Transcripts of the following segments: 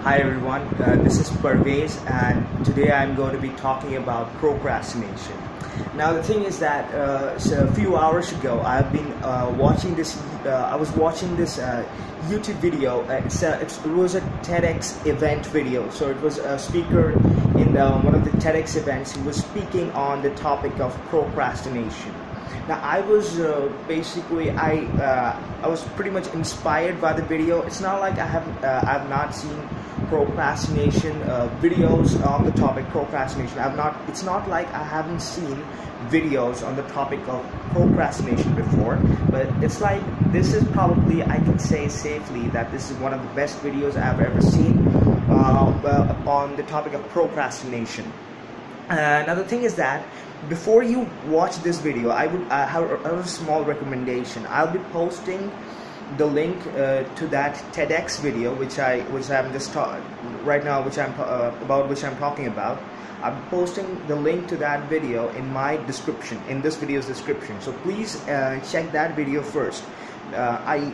Hi everyone, this is Parvez and today I'm going to be talking about procrastination. Now the thing is that so a few hours ago I've been watching this, I was watching this YouTube video. It was a TEDx event video. So it was a speaker in one of the TEDx events. He was speaking on the topic of procrastination. Now I was I was pretty much inspired by the video. It's not like I've not seen procrastination videos on the topic procrastination. It's not like I haven't seen videos on the topic of procrastination before, but it's like this is probably, I can say safely that this is one of the best videos I've ever seen on the topic of procrastination. Now the thing is that before you watch this video, I have a small recommendation. I'll be posting the link to that TEDx video, which I'm just right now, which I'm talking about. I'm posting the link to that video in my description, in this video's description. So please check that video first. I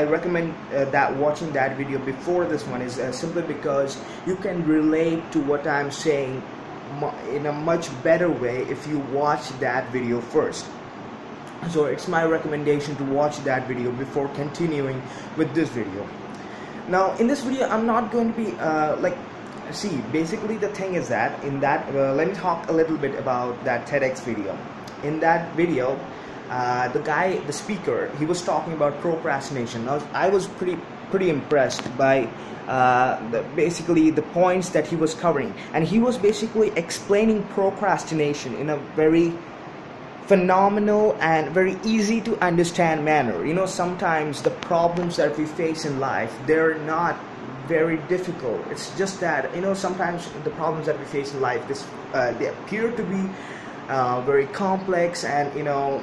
recommend that watching that video before this one is simply because you can relate to what I'm saying in a much better way if you watch that video first. So it's my recommendation to watch that video before continuing with this video. Now in this video I'm not going to be basically the thing is that in that let me talk a little bit about that TEDx video. In that video the speaker, he was talking about procrastination. Now I was pretty impressed by basically the points that he was covering, and he was basically explaining procrastination in a very phenomenal and very easy to understand manner. You know, sometimes the problems that we face in life, they're not very difficult. It's just that, you know, sometimes the problems that we face in life, they appear to be very complex, and you know,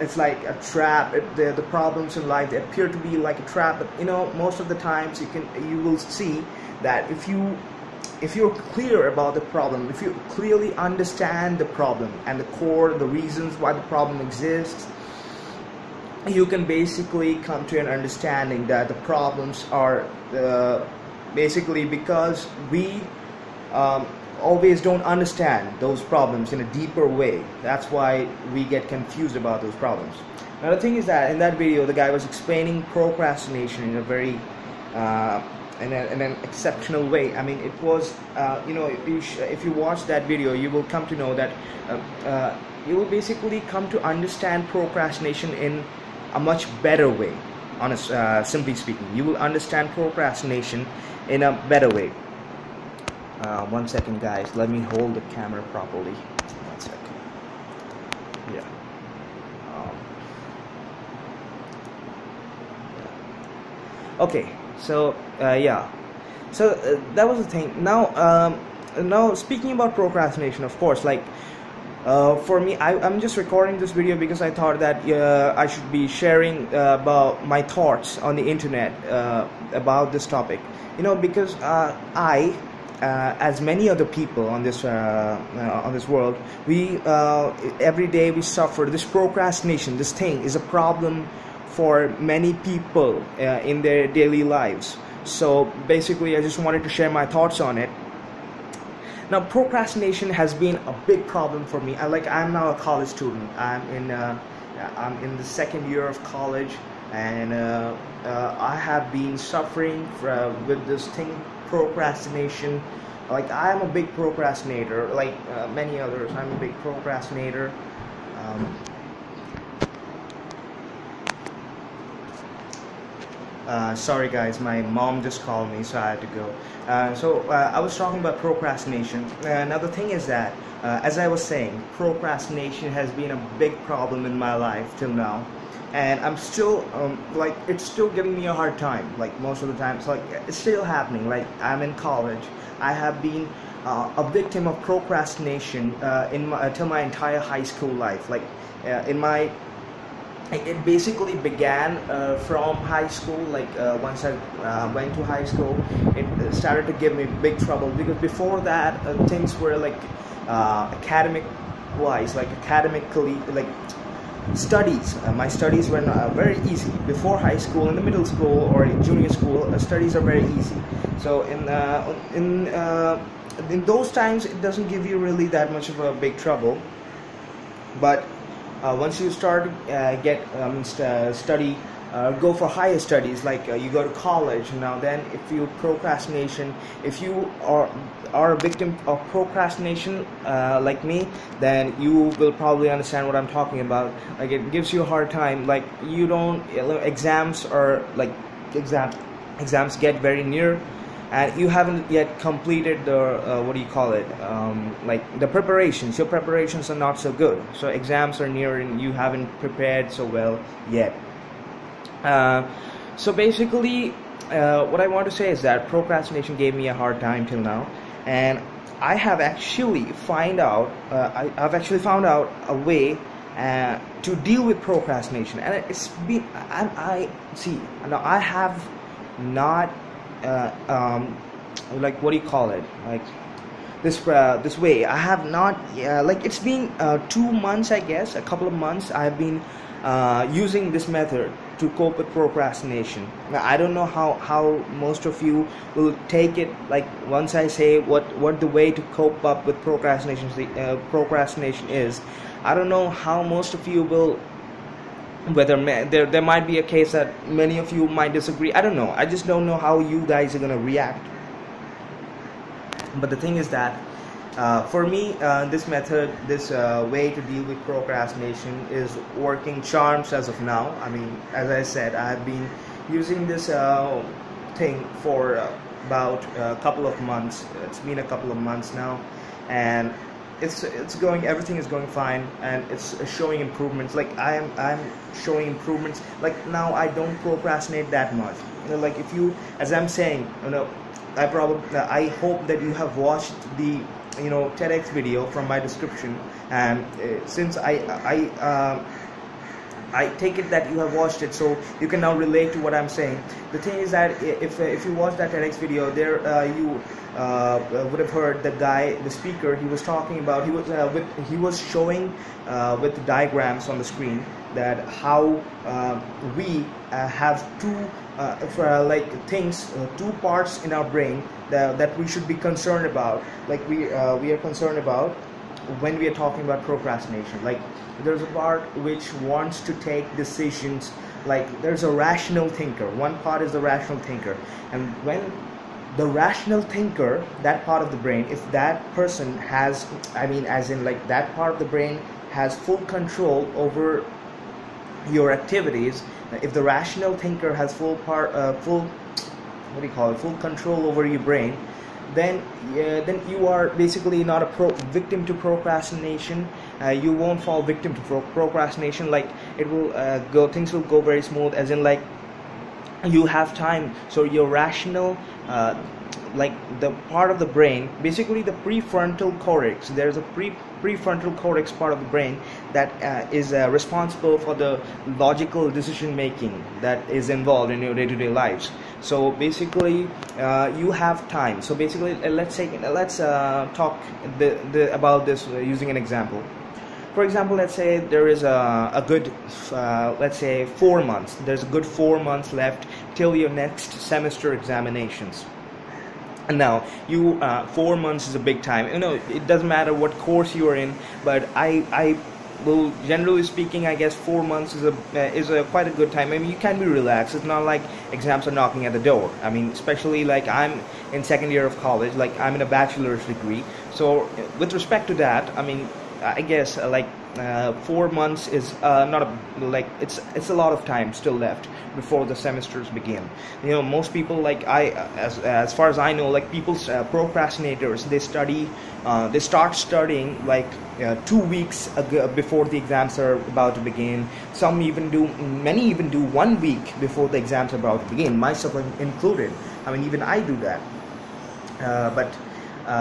it's like a trap. The problems in life, they appear to be like a trap, but you know, most of the times you will see that if you're clear about the problem, if you clearly understand the problem and the reasons why the problem exists, you can basically come to an understanding that the problems are basically because we always don't understand those problems in a deeper way. That's why we get confused about those problems. Now the thing is that in that video the guy was explaining procrastination in a very in an exceptional way. I mean, it was you know, if you watch that video, you will come to know that you will basically come to understand procrastination in a much better way. Simply speaking, you will understand procrastination in a better way. 1 second guys, let me hold the camera properly. 1 second. Yeah. Okay, so yeah, so that was the thing. Now speaking about procrastination, of course, like for me, I'm just recording this video because I thought that I should be sharing about my thoughts on the internet about this topic. You know, because as many other people on this world, we every day we suffer this procrastination. This thing is a problem for many people in their daily lives. So basically, I just wanted to share my thoughts on it. Now, procrastination has been a big problem for me. I'm now a college student. I'm in the second year of college, and I have been suffering with this thing, procrastination. Like, I am a big procrastinator, like many others. I'm a big procrastinator. Sorry guys, my mom just called me, so I had to go. I was talking about procrastination. Now the thing is that, as I was saying, procrastination has been a big problem in my life till now, and I'm still it's still giving me a hard time. Like most of the time, it's like it's still happening. Like, I'm in college. I have been a victim of procrastination till my entire high school life. Like it basically began from high school. Like once I went to high school, it started to give me big trouble, because before that things were like academically, like Studies. My studies were very easy. Before high school, in the middle school or junior school, studies are very easy. So in those times, it doesn't give you really that much of a big trouble. But once you start study, go for higher studies, like you go to college now, then if you procrastination, if you are a victim of procrastination like me, then you will probably understand what I'm talking about. Like, it gives you a hard time, like you don't, exams are like exams get very near, and you haven't yet completed the what do you call it, like the preparations. Your preparations are not so good, so exams are near and you haven't prepared so well yet. So basically, what I want to say is that procrastination gave me a hard time till now, and I have actually I've actually found out a way to deal with procrastination. And it's been, I see now, I have not like, what do you call it, like this way I have not, like, it's been 2 months, I guess, a couple of months I've been using this method to cope with procrastination. Now, I don't know how most of you will take it, like, once I say what the way to cope up with procrastination is. I don't know how most of you will, whether there might be a case that many of you might disagree. I don't know. I just don't know how you guys are gonna react. But the thing is that for me, this method, this way to deal with procrastination is working charms as of now. I mean, as I said, I have been using this thing for about a couple of months. It's been a couple of months now, and it's going, everything is going fine, and it's showing improvements. Like, I'm showing improvements. Like, now I don't procrastinate that much. You know, like, if you, as I'm saying, you know, I hope that you have watched the TEDx video from my description, and since I take it that you have watched it, so you can now relate to what I'm saying. The thing is that if you watch that TEDx video, there you would have heard the guy, the speaker, he was talking about, he was showing with the diagrams on the screen that how we have two two parts in our brain that we should be concerned about. Like, we are concerned about when we are talking about procrastination. Like, there's a part which wants to take decisions. Like, there's a rational thinker. One part is the rational thinker, and when the rational thinker, that part of the brain, if that person has, I mean, as in, like, that part of the brain has full control over your activities, if the rational thinker has full control over your brain, then you are basically not a victim to procrastination. You won't fall victim to procrastination. Like, it will things will go very smooth, as in, like, you have time. So your rational, like, the part of the brain, basically the prefrontal cortex, there's a prefrontal cortex part of the brain that is responsible for the logical decision making that is involved in your day-to-day lives. So basically, you have time. So basically, let's talk about this using an example. For example, let's say there is a good, let's say 4 months. There's a good 4 months left till your next semester examinations. And now, 4 months is a big time. You know, it doesn't matter what course you are in, but I will, generally speaking, I guess 4 months is a quite a good time. I mean, you can be relaxed. It's not like exams are knocking at the door. I mean, especially, like, I'm in second year of college. Like, I'm in a bachelor's degree. So with respect to that, I mean, I guess 4 months is not a, like, it's a lot of time still left before the semesters begin. You know, most people, like, as far as I know, like, procrastinators, they start studying like 2 weeks before the exams are about to begin. Many even do 1 week before the exams are about to begin, myself included. I mean, even I do that. But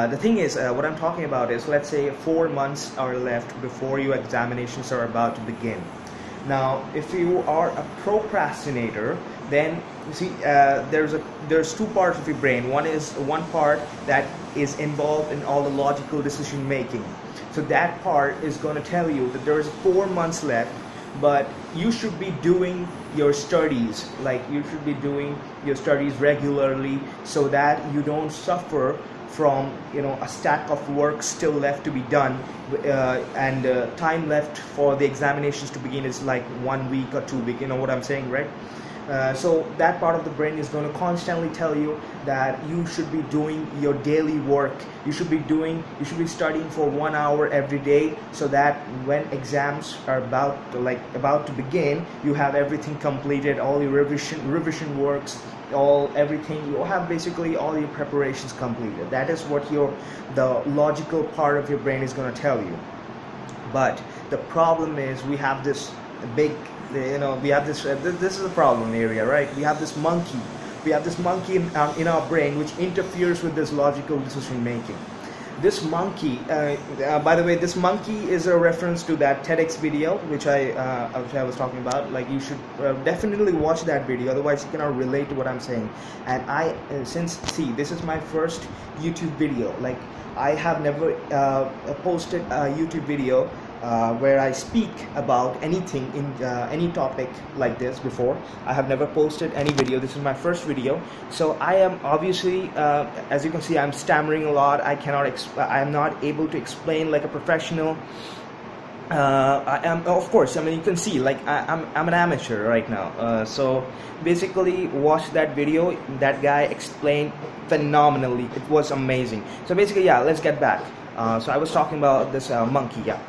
the thing is, what I'm talking about is, let's say 4 months are left before your examinations are about to begin. Now, if you are a procrastinator, then you see, there's two parts of your brain. One part that is involved in all the logical decision making. So that part is going to tell you that there's 4 months left but you should be doing your studies, like you should be doing your studies regularly, so that you don't suffer from, you know, a stack of work still left to be done, and time left for the examinations to begin is like 1 week or 2 weeks, you know what I'm saying, right? So that part of the brain is going to constantly tell you that you should be doing your daily work. You should be studying for 1 hour every day, so that when exams are about to begin, you have everything completed, all your revision works, everything. You have basically all your preparations completed. That is what the logical part of your brain is going to tell you. But the problem is, we have this big, we have this this is the problem area, right? We have this monkey in our brain, which interferes with this logical decision making. This monkey, by the way, this monkey is a reference to that TEDx video which I was talking about. Like, you should definitely watch that video, otherwise you cannot relate to what I'm saying. And see, this is my first YouTube video. Like, I have never posted a YouTube video where I speak about anything in any topic like this before. I have never posted any video. This is my first video, so I am obviously, as you can see, I'm stammering a lot. I am not able to explain like a professional. I am, of course, I mean, you can see, like, I'm an amateur right now. So basically, watch that video. That guy explained phenomenally. It was amazing. So basically, yeah, let's get back. So I was talking about this monkey, yeah.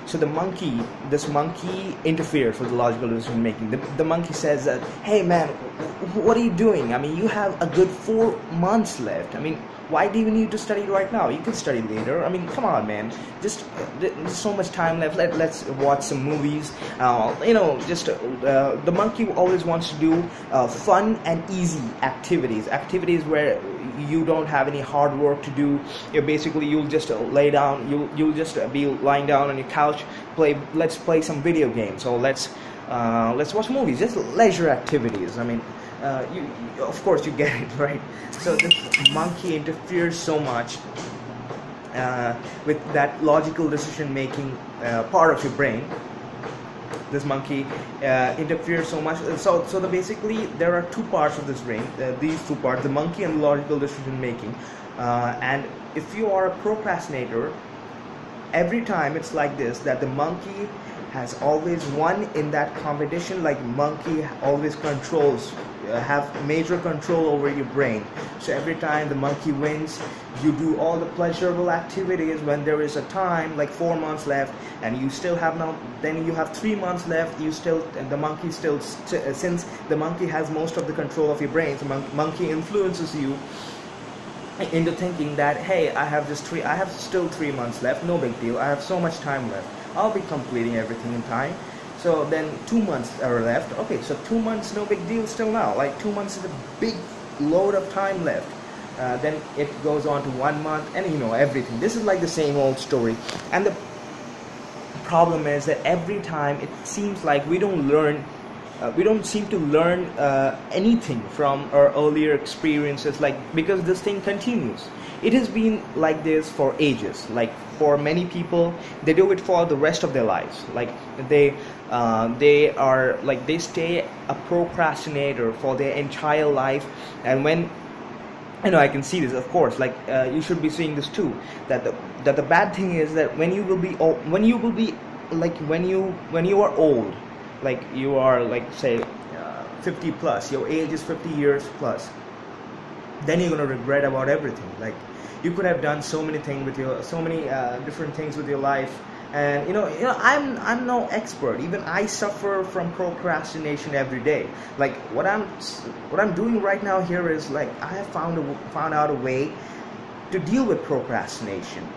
So this monkey interferes with the logical decision making. The monkey says that, hey man, what are you doing? I mean, you have a good 4 months left. I mean, why do you need to study right now? You can study later. I mean, come on, man. Just there's so much time left. Let's watch some movies. The monkey always wants to do fun and easy activities where you don't have any hard work to do. You'll just lay down. You'll just be lying down on your couch. Let's play some video games, or let's watch movies. Just leisure activities. I mean, of course you get it, right? So this monkey interferes so much with that logical decision making part of your brain. This monkey interferes so much. So basically there are two parts of this brain. These two parts, the monkey and the logical decision making. And if you are a procrastinator, every time it's like this, that the monkey has always won in that competition. Like, monkey always have major control over your brain. So every time the monkey wins, you do all the pleasurable activities when there is a time, like 4 months left, and you still have then you have 3 months left. The monkey since the monkey has most of the control of your brain, the monkey influences you into thinking that, hey, I have still 3 months left, no big deal, I have so much time left, I'll be completing everything in time. So then 2 months are left. Okay, so 2 months, no big deal still now. Like, 2 months is a big load of time left. Then it goes on to 1 month, and everything. This is like the same old story. And the problem is that every time it seems like we don't seem to learn anything from our earlier experiences, like, because this thing continues. It has been like this for ages. Like, for many people, they do it for the rest of their lives. Like, they stay a procrastinator for their entire life. And when I can see this, of course, like, you should be seeing this too, that the bad thing is that when you are old, like, you are, like, say 50 plus, your age is 50 years plus, then you're going to regret about everything. Like, you could have done so many things with different things with your life. And I'm no expert. Even I suffer from procrastination every day. Like, what I'm doing right now here is, like, I have found out a way to deal with procrastination.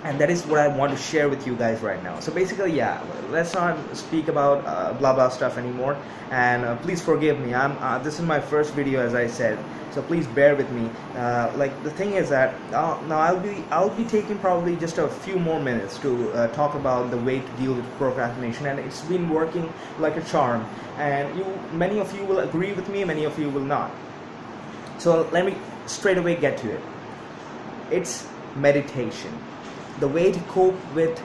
And that is what I want to share with you guys right now. So basically, yeah, let's not speak about blah blah stuff anymore. And please forgive me. This is my first video, as I said. So please bear with me. Like, the thing is that now I'll be taking probably just a few more minutes to talk about the way to deal with procrastination, and it's been working like a charm. And many of you will agree with me, many of you will not. So let me straight away get to it. It's meditation. The way to cope with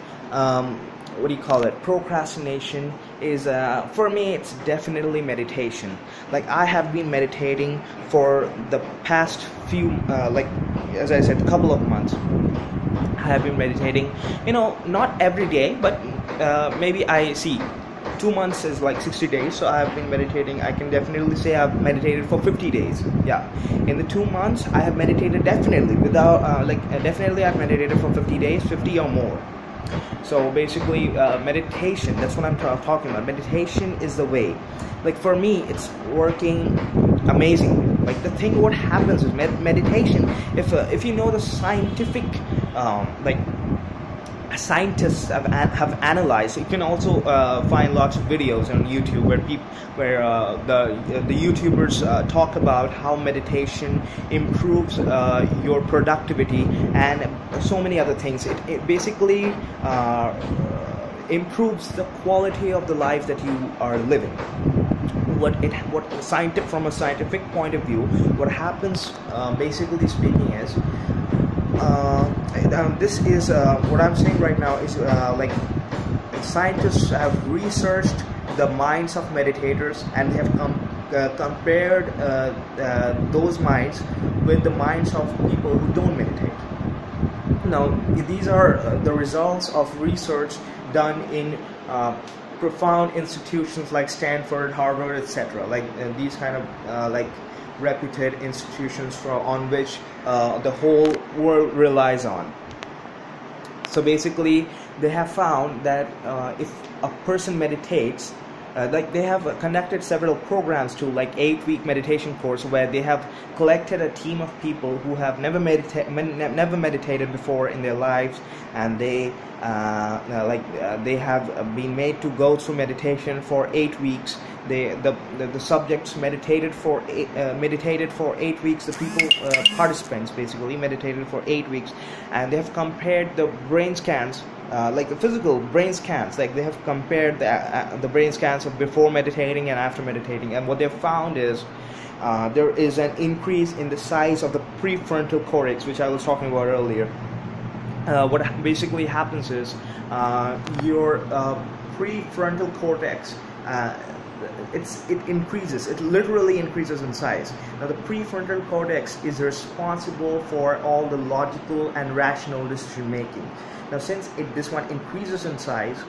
what do you call it, procrastination is for me it's definitely meditation. Like I have been meditating for the past few like as I said, couple of months. I have been meditating, not every day, but maybe I see 2 months is like 60 days, so I have been meditating. I can definitely say I've meditated for 50 days. Yeah, in the 2 months I have meditated definitely without definitely I've meditated for 50 days, 50 or more. So basically meditation, that's what I'm talking about. Meditation is the way. Like for me it's working amazingly. Like the thing what happens is meditation, if you know the scientific like scientists have analyzed. You can also find lots of videos on YouTube where the YouTubers talk about how meditation improves your productivity and so many other things. It basically improves the quality of the life that you are living. From a scientific point of view, what happens basically speaking is this is what I'm saying right now is like scientists have researched the minds of meditators and they have compared those minds with the minds of people who don't meditate. Now these are the results of research done in profound institutions like Stanford, Harvard, etc. Like these kind of like reputed institutions on which the whole world relies on. So basically they have found that if a person meditates, like they have conducted several programs to like 8-week meditation course where they have collected a team of people who have never meditated before in their lives, and they they have been made to go through meditation for 8 weeks. The subjects meditated for 8 weeks. The people participants basically meditated for 8 weeks, and they have compared the brain scans, like the physical brain scans. Like they have compared the brain scans of before meditating and after meditating, and what they found is there is an increase in the size of the prefrontal cortex, which I was talking about earlier. What basically happens is your prefrontal cortex it literally increases in size. Now the prefrontal cortex is responsible for all the logical and rational decision making. Now since this one increases in size,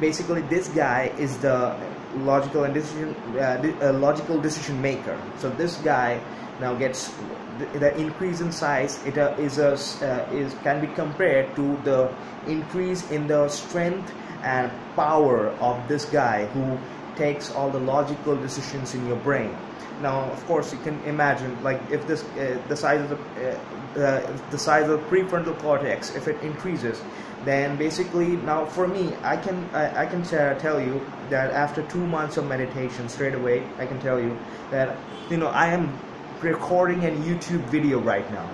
basically this guy is the logical and logical decision maker. So this guy now gets the increase in size. It can be compared to the increase in the strength and power of this guy who takes all the logical decisions in your brain. Now of course you can imagine, like if this the size of the prefrontal cortex, if it increases, then basically now for me I can tell you that after 2 months of meditation, straight away I can tell you that I am recording a YouTube video right now.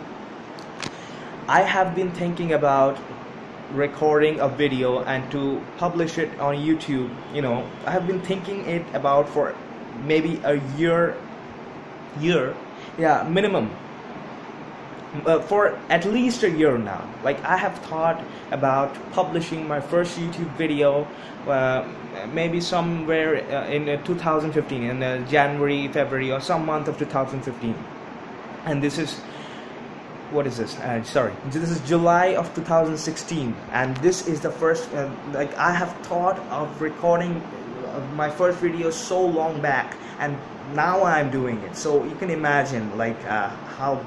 I have been thinking about recording a video and to publish it on YouTube. I have been thinking it about for maybe a year, yeah, minimum, for at least a year now. Like I have thought about publishing my first YouTube video maybe somewhere in 2015, in January, February, or some month of 2015. And this is, what is this? This is July of 2016, and this is the first. Like I have thought of recording my first video so long back, and now I'm doing it. So you can imagine, like how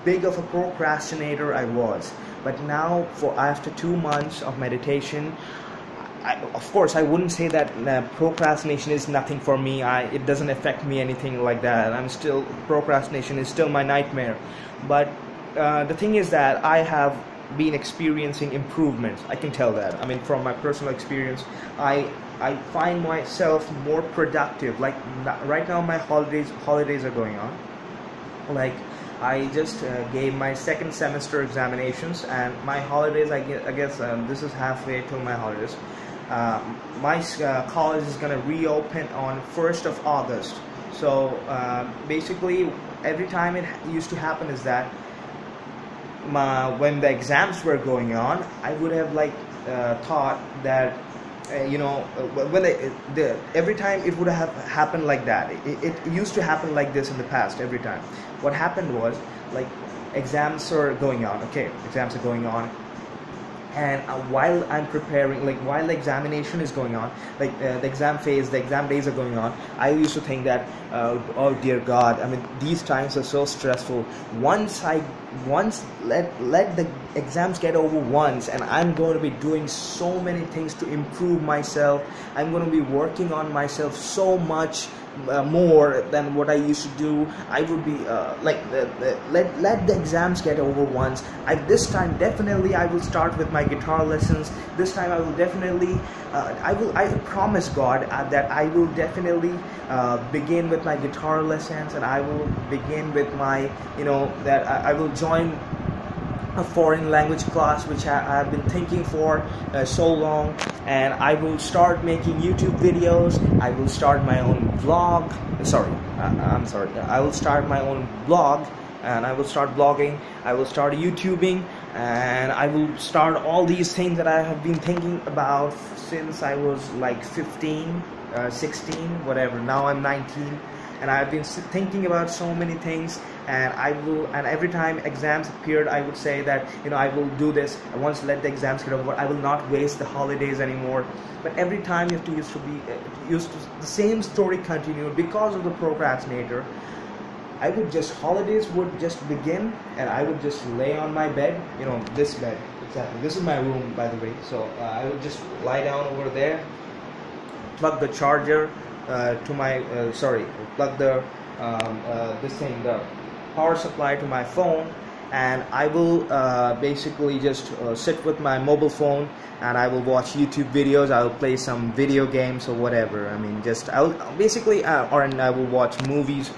big of a procrastinator I was. But now, after 2 months of meditation, of course, I wouldn't say that procrastination is nothing for me. It doesn't affect me anything like that. Procrastination is still my nightmare. But the thing is that I have been experiencing improvements. I can tell that. I mean, from my personal experience, I find myself more productive. Like right now, my holidays are going on. Like I just gave my second semester examinations, and my holidays, I guess this is halfway to my holidays. My college is going to reopen on 1st of August. So basically every time it used to happen is that when the exams were going on, I would have like thought that when every time it would have happened like that. It used to happen like this in the past every time. What happened was, like, exams are going on. Okay, exams are going on, and while I'm preparing, like while the examination is going on, like the exam phase, the exam days are going on, I used to think that oh dear God, I mean, these times are so stressful. Once let the exams get over once, and I'm going to be doing so many things to improve myself. I'm going to be working on myself so much more than what I used to do. I would be let the exams get over once. This time definitely I will start with my guitar lessons. This time I will definitely I promise God that I will definitely begin with my guitar lessons, and I will begin with my that I will join a foreign language class, which I've been thinking for so long, and I will start making YouTube videos. I will start my own vlog. I will start my own blog, and I will start blogging. I will start YouTubing, and I will start all these things that I have been thinking about since I was like 15, 16, whatever. Now I'm 19. And I've been thinking about so many things, and every time exams appeared, I would say that I will do this. I want to let the exams get over. I will not waste the holidays anymore. But every time you have to used to the same story continued because of the procrastinator. Holidays would just begin, and I would just lay on my bed, this bed, exactly. This is my room, by the way. So I would just lie down over there, plug the charger to my plug the the power supply to my phone, and I will basically just sit with my mobile phone, and I will watch YouTube videos. I will play some video games or whatever. I mean, I will watch movies.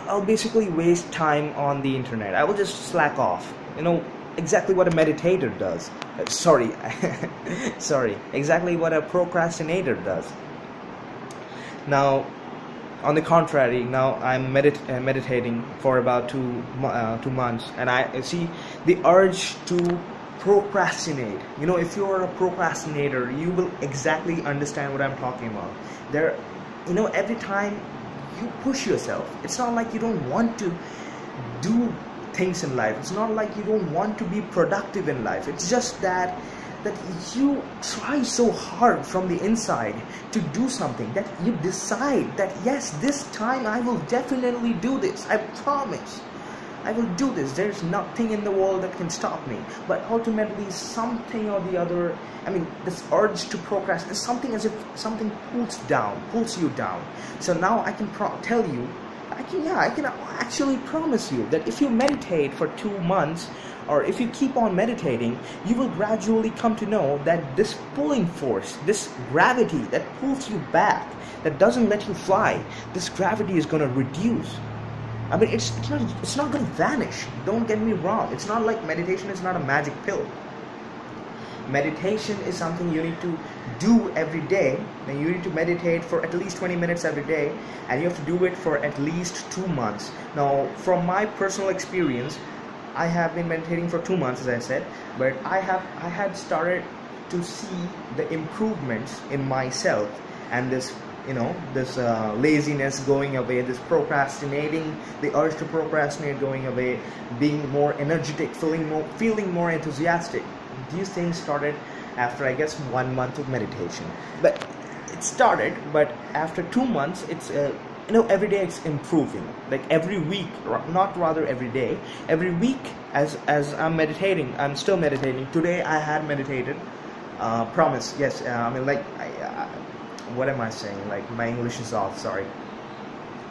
I'll basically waste time on the internet. I will just slack off. Exactly what a meditator does. Exactly what a procrastinator does. Now, on the contrary, now I'm meditating for about 2 months, and I see the urge to procrastinate. If you're a procrastinator, you will exactly understand what I'm talking about. Every time you push yourself, it's not like you don't want to do things in life. It's not like you don't want to be productive in life. It's just that you try so hard from the inside to do something, that you decide that yes, this time I will definitely do this. I promise I will do this. There's nothing in the world that can stop me. But ultimately, something or the other, this urge to procrastinate is something, as if something pulls you down. So now I can tell you, I can actually promise you that if you meditate for 2 months, or if you keep on meditating, you will gradually come to know that this pulling force, this gravity that pulls you back, that doesn't let you fly, this gravity is going to reduce. It's not going to vanish. Don't get me wrong. It's not like meditation is not a magic pill. Meditation is something you need to do every day, and you need to meditate for at least 20 minutes every day, and you have to do it for at least 2 months. Now, from my personal experience, I have been meditating for 2 months, as I said, but I had started to see the improvements in myself, and this laziness going away, this procrastinating, the urge to procrastinate going away, being more energetic, feeling more enthusiastic. These things started after, I guess, 1 month of meditation. But it started, but after 2 months, it's every day it's improving. Like every week, not rather every day, every week as I'm meditating, I'm still meditating. Today I had meditated. Promise, yes. What am I saying? Like, my English is off. Sorry.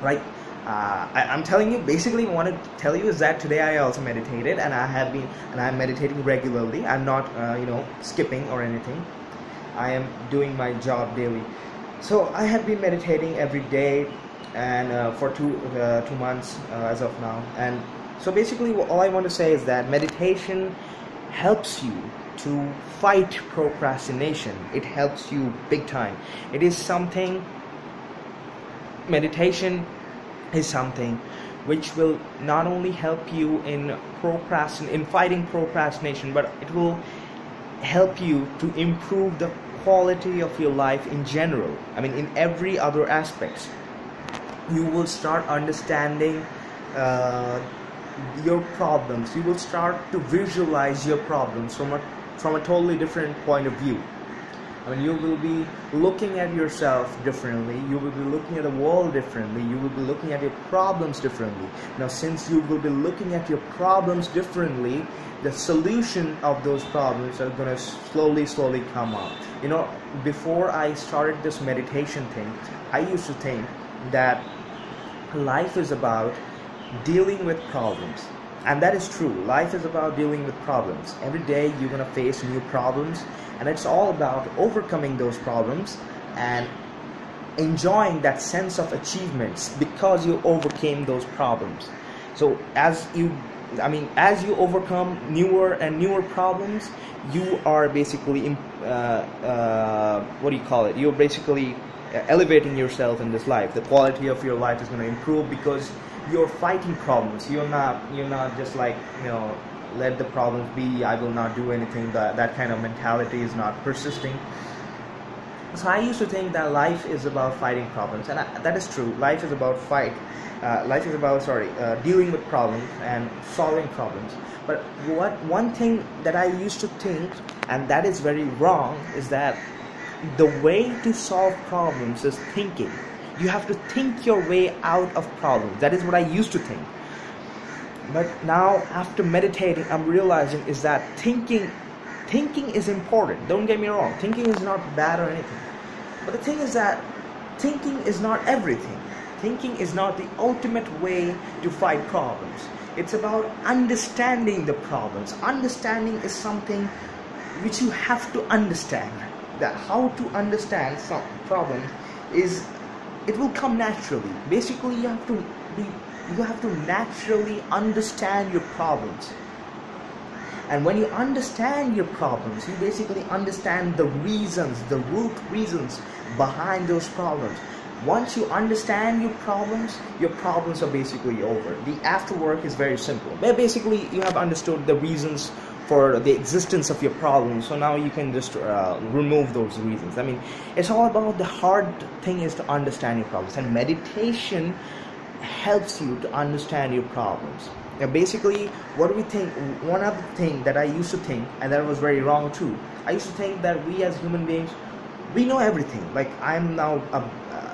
Right. I'm telling you, basically what I want to tell you is that today I also meditated, and I'm meditating regularly. I'm not skipping or anything. I am doing my job daily. So I have been meditating every day, and for 2 months as of now. And so basically all I want to say is that meditation helps you to fight procrastination. It helps you big time. Meditation is something which will not only help you in in fighting procrastination, but it will help you to improve the quality of your life in general. I mean, in every other aspects. You will start understanding your problems. You will start to visualize your problems from a totally different point of view. I mean, you will be looking at yourself differently. You will be looking at the world differently. You will be looking at your problems differently. Now, since you will be looking at your problems differently, the solution of those problems are going to slowly come up. You know, before I started this meditation thing, I used to think that life is about dealing with problems. And that is true. Life is about dealing with problems. Every day you're going to face new problems, and it's all about overcoming those problems and enjoying that sense of achievements because you overcame those problems. So as you overcome newer and newer problems, you are basically you're basically elevating yourself in this life. The quality of your life is going to improve because you're fighting problems. You're not just like, you know, let the problems be, I will not do anything. That kind of mentality is not persisting. So I used to think that life is about fighting problems, and that is true. Life is about dealing with problems and solving problems. But one thing that I used to think, and that is very wrong, is that the way to solve problems is thinking. You have to think your way out of problems. That is what I used to think. But now, after meditating, I'm realizing is that thinking is important. Don't get me wrong. Thinking is not bad or anything. But the thing is that thinking is not everything. Thinking is not the ultimate way to fight problems. It's about understanding the problems. Understanding is something which you have to understand. That how to understand some problems is, it will come naturally. Basically, you have to naturally understand your problems. And when you understand your problems, you basically understand the reasons, the root reasons behind those problems. Once you understand your problems are basically over. The after work is very simple. Basically, you have understood the reasons for the existence of your problems, so now you can just remove those reasons. I mean, it's all about, the hard thing is to understand your problems, and meditation helps you to understand your problems. Now, basically, what do we think? One other thing that I used to think, and that was very wrong too, I used to think that we as human beings, we know everything. Like, I'm now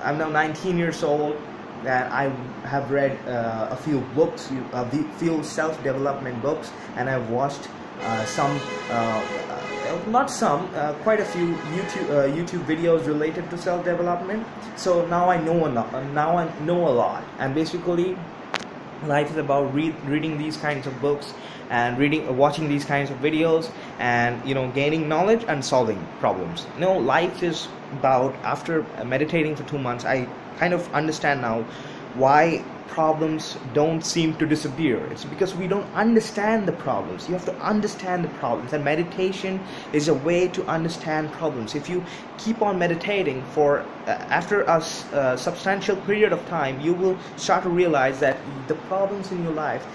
19 years old, and I have read a few books, a few self-development books, and I've watched quite a few YouTube videos related to self-development. So now I know a lot. And basically, life is about reading these kinds of books and watching these kinds of videos, and, you know, gaining knowledge and solving problems. You know, life is about, after meditating for 2 months, I kind of understand now why problems don't seem to disappear. It's because we don't understand the problems. You have to understand the problems, and meditation is a way to understand problems. If you keep on meditating for after a substantial period of time, you will start to realize that the problems in your life,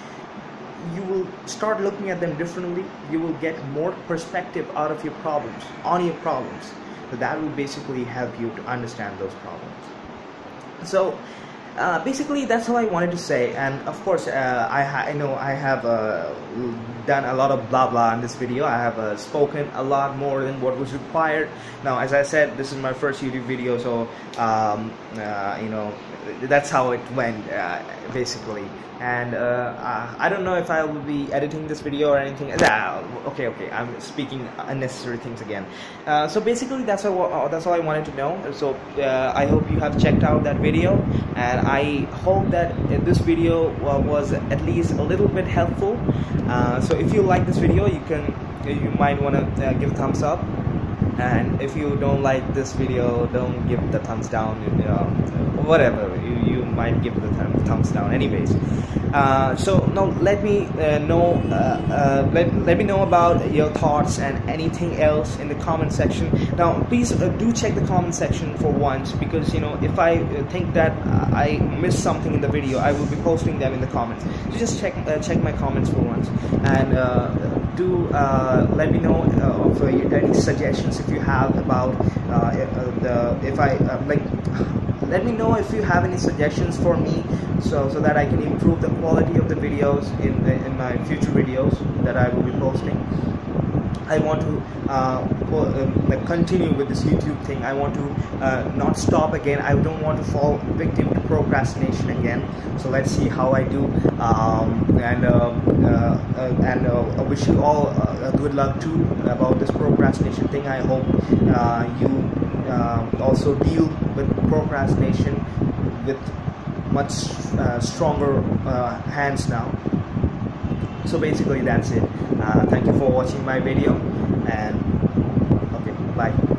you will start looking at them differently. You will get more perspective out of your problems, on your problems. So that will basically help you to understand those problems. So basically, that's all I wanted to say. And of course, I know I have done a lot of blah blah in this video. I have spoken a lot more than what was required. Now, as I said, this is my first YouTube video, so you know, that's how it went, basically. And I don't know if I will be editing this video or anything. Okay, I'm speaking unnecessary things again. So basically, that's all I wanted to know. So I hope you have checked out that video, and I hope that this video was at least a little bit helpful. So if you like this video, you might want to give a thumbs up. And if you don't like this video, don't give the thumbs down, whatever, you might give the thumbs down anyways. So now let me know let me know about your thoughts and anything else in the comment section. Now please do check the comment section for once, because if I think that I missed something in the video, I will be posting them in the comments. So just check my comments for once, and do let me know of any suggestions if you have about let me know if you have any suggestions for me, so that I can improve the quality of the videos in my future videos that I will be posting. I want to continue with this YouTube thing. I want to not stop again. I don't want to fall victim to procrastination again. So let's see how I do. And I wish you all good luck too about this procrastination thing. I hope you also deal with procrastination with much stronger hands now. So basically that's it. Thank you for watching my video, and okay, bye.